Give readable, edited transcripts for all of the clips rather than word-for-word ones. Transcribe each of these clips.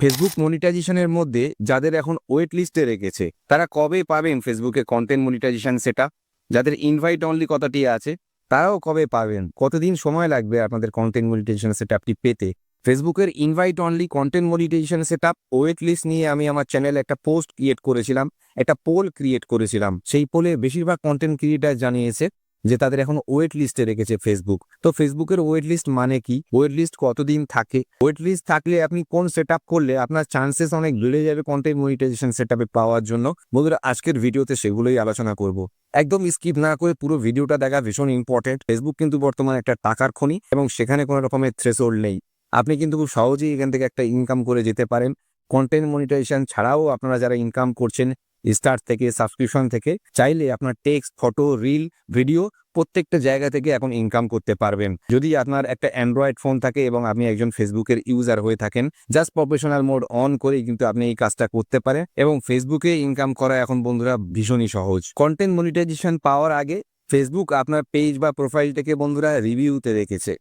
Facebook মনিটাইজেশনের মধ্যে যাদের এখন ওয়েট লিস্টে রেখেছে তারা কবে পাবেন ফেসবুকে কন্টেন্ট মনিটাইজেশন সেটা? যাদের ইনভাইট অনলি কথাটি আছে তারাও কবে পাবেন? কতদিন সময় লাগবে আপনাদের কন্টেন্ট মনিটাইজেশন সেটআপটি পেতে? ফেসবুকের invite only content monetization setup wait list নিয়ে আমি আমার চ্যানেলে একটা পোস্ট ক্রিয়েট করেছিলাম, একটা পোল ক্রিয়েট করেছিলাম। সেই পোলে বেশিরভাগ কন্টেন্ট ক্রিয়েটার জানিয়েছে যে তাদের এখন ওয়েট লিস্টে রেখেছে ফেসবুক। তো ফেসবুকের ওয়েট লিস্ট মানে কি, ওয়েট লিস্ট কতদিন থাকে, ওয়েট লিস্ট থাকলে আপনি কোন সেটআপ করলে আপনার চান্সেস অনেক বেড়ে যাবে কন্টেন্ট মনিটাইজেশন সেটআপে পাওয়ার জন্য, বন্ধুরা আজকের ভিডিওতে সেগুলোই আলোচনা করব। একদম স্কিপ না করে পুরো ভিডিওটা দেখা ভীষণ ইম্পর্টেন্ট। ফেসবুক কিন্তু বর্তমানে একটা টাকার খনি এবং সেখানে কোনো রকমের থ্রেশহোল্ড নেই। আপনি কিন্তু খুব সহজেই এখান থেকে একটা ইনকাম করে যেতে পারেন। কন্টেন্ট মনিটাইজেশন ছাড়াও আপনারা যারা ইনকাম করছেন স্টার থেকে, সাবস্ক্রিপশন থেকে, চাইলে আপনার টেক্সট, ফটো, রিল, ভিডিও প্রত্যেকটা জায়গা থেকে এখন ইনকাম করতে পারবেন। যদি আপনার একটা অ্যান্ড্রয়েড ফোন থাকে এবং আপনি একজন ফেসবুকের ইউজার হয়ে থাকেন, জাস্ট প্রফেশনাল মোড অন করেই কিন্তু আপনি এই কাজটা করতে পারেন এবং ফেসবুকে ইনকাম করা এখন বন্ধুরা ভীষণই সহজ। কন্টেন্ট মনিটাইজেশন পাওয়ার আগে ফেসবুক আপনার পেজ বা প্রোফাইলটাকে বন্ধুরা রিভিউতে রেখেছে।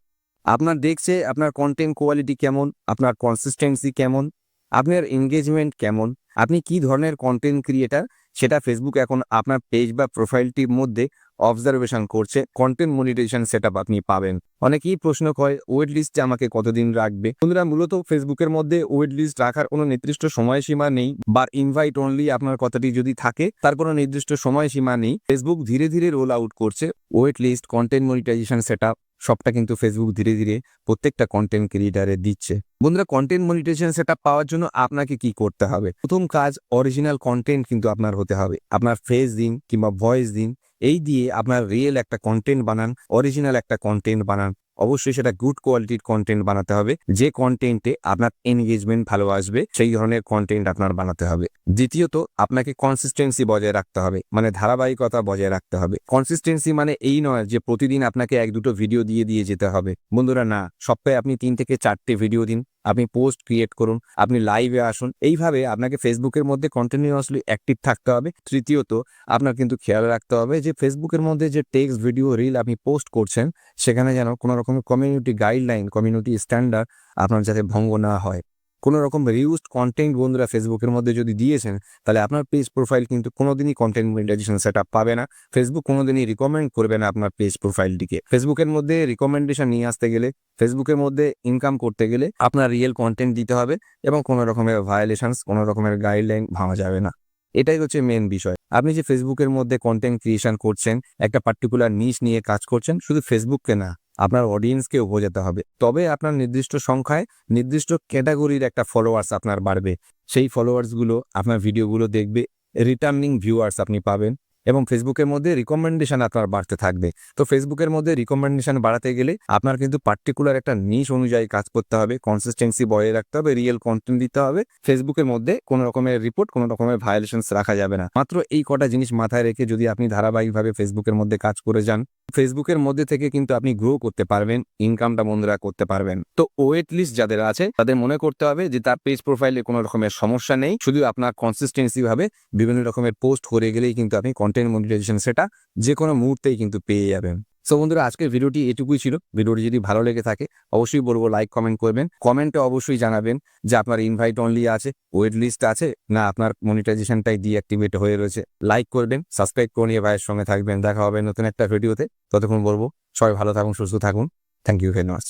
আপনার দেখছে আপনার কন্টেন্ট কোয়ালিটি কেমন, আপনার কনসিস্টেন্সি কেমন, আপনার এনগেজমেন্ট কেমন, আপনি কি ধরনের কন্টেন্ট ক্রিয়েটার সেটা ফেসবুক এখন আপনার পেজ বা প্রোফাইলটির মধ্যে অবজারভেশন করছে। কন্টেন্ট মনিটাইজেশন সেটআপ আপনি পাবেন। অনেকেই প্রশ্ন করে ওয়েট লিস্টে আমাকে কতদিন রাখবে? বন্ধুরা মূলত ফেসবুকের মধ্যে ওয়েট লিস্ট রাখার কোনো নির্দিষ্ট সময়সীমা নেই, বা ইনভাইট অনলি আপনার কথাটি যদি থাকে তার কোনো নির্দিষ্ট সময়সীমা নেই। ফেসবুক ধীরে ধীরে রোল আউট করছে wait list, content monetization setup সবটা কিন্তু ফেসবুক ধীরে ধীরে প্রত্যেকটা কন্টেন্ট ক্রিয়েটারে দিচ্ছে। বন্ধুরা কন্টেন্ট মনিটাইজেশন সেটআপ পাওয়ার জন্য আপনাকে কি করতে হবে? প্রথম কাজ, অরিজিনাল কন্টেন্ট কিন্তু আপনার হতে হবে। আপনার ফেস দিন কিংবা ভয়েস দিন, এই দিয়ে আপনার রিয়েল একটা কন্টেন্ট বানান, অরিজিনাল একটা কন্টেন্ট বানান। অবশ্যই সেটা গুড কোয়ালিটির কন্টেন্ট বানাতে হবে, যে কন্টেন্টে আপনার এনগেজমেন্ট ভালো আসবে সেই ধরনের কন্টেন্ট আপনার বানাতে হবে। দ্বিতীয়ত, আপনাকে কনসিস্টেন্সি বজায় রাখতে হবে, মানে ধারাবাহিকতা বজায় রাখতে হবে। কনসিস্টেন্সি মানে এই নয় যে প্রতিদিন আপনাকে এক দুটো ভিডিও দিয়ে দিয়ে যেতে হবে। বন্ধুরা না, সপ্তাহে আপনি 3 থেকে 4টে ভিডিও দিন, আপনি পোস্ট ক্রিয়েট করুন, আপনি লাইভে আসুন। এইভাবে আপনাকে ফেসবুকের মধ্যে কন্টিনিউয়াসলি অ্যাক্টিভ থাকতে হবে। তৃতীয়ত, আপনার কিন্তু খেয়াল রাখতে হবে যে ফেসবুকের মধ্যে যে টেক্সট, ভিডিও, রিল আপনি পোস্ট করছেন সেখানে যেন কোনো রকমের কমিউনিটি গাইডলাইন, কমিউনিটি স্ট্যান্ডার্ড আপনার যাতে ভঙ্গ না হয়। কোনো রকম রিউজড কন্টেন্ট বন্ধুরা ফেসবুকের মধ্যে যদি দিয়েছেন তাহলে আপনার পেজ প্রোফাইল কিন্তু কোনোদিনই কন্টেন্ট মনিটাইজেশন সেটআপ পাবে না। ফেসবুক কোনোদিনই রিকমেন্ড করবে না আপনার পেজ প্রোফাইলটিকে। ফেসবুকের মধ্যে রিকমেন্ডেশন নিয়ে আসতে গেলে, ফেসবুকের মধ্যে ইনকাম করতে গেলে আপনার রিয়েল কন্টেন্ট দিতে হবে এবং কোনো রকমের ভায়োলেশনস, কোনো রকমের গাইডলাইন ভাঙা যাবে না। এটাই হচ্ছে মেন বিষয়। আপনি যে ফেসবুকের মধ্যে কন্টেন্ট ক্রিয়েশন করছেন, একটা পার্টিকুলার নিশ নিয়ে কাজ করছেন, শুধু ফেসবুককে না আপনার অডিয়েন্সকেও বোঝাতে হবে। তবে আপনার নির্দিষ্ট সংখ্যায় নির্দিষ্ট ক্যাটাগরির একটা ফলোয়ার্স আপনার বাড়বে। সেই ফলোয়ার্সগুলো আপনার ভিডিওগুলো দেখবে, রিটার্নিং ভিউয়ার্স আপনি পাবেন এবং ফেসবুকের মধ্যে রিকমেন্ডেশন আপনার বাড়তে থাকবে। তো ফেসবুকের মধ্যে রিকমেন্ডেশন বাড়াতে গেলে আপনার কিন্তু পার্টিকুলার একটা নিশ অনুযায়ী কাজ করতে হবে, কনসিস্টেন্সি বজায় রাখতে হবে, রিয়েল কন্টেন্ট দিতে হবে। ফেসবুকের মধ্যে কোনো রকমের রিপোর্ট, কোনো রকমের ভায়োলেশনস রাখা যাবে না। মাত্র এই কটা জিনিস মাথায় রেখে যদি আপনি ধারাবাহিকভাবে ফেসবুকের মধ্যে কাজ করে যান, ফেসবুকের মধ্যে থেকে কিন্তু আপনি গ্রো করতে পারবেন, ইনকামটা বন্ধুরা করতে পারবেন। তো ওয়েট লিস্ট যাদের আছে তাদের মনে করতে হবে যে তার পেজ প্রোফাইলে কোনো রকমের সমস্যা নেই, শুধু আপনার কনসিস্টেন্সি ভাবে বিভিন্ন রকমের পোস্ট করে গেলেই কিন্তু আপনি কন্টেন্ট মনিটাইজেশন সেটা যে কোনো মুহূর্তেই কিন্তু পেয়ে যাবেন। সো বন্ধুরা আজকের ভিডিওটি এটুকুই ছিল। ভিডিওটি যদি ভালো লেগে থাকে অবশ্যই বলবো লাইক, কমেন্ট করবেন। কমেন্টে অবশ্যই জানাবেন যে আপনার ইনভাইট অনলি আছে, ওয়েট লিস্ট আছে, না আপনার মনিটাইজেশনটাই ডিঅ্যাক্টিভেট হয়ে রয়েছে। লাইক করবেন, সাবস্ক্রাইব করে নিয়ে ভাইয়ের সঙ্গে থাকবেন। দেখা হবে নতুন একটা ভিডিওতে। ততক্ষণ বলবো সবাই ভালো থাকুন, সুস্থ থাকুন। Thank you very much.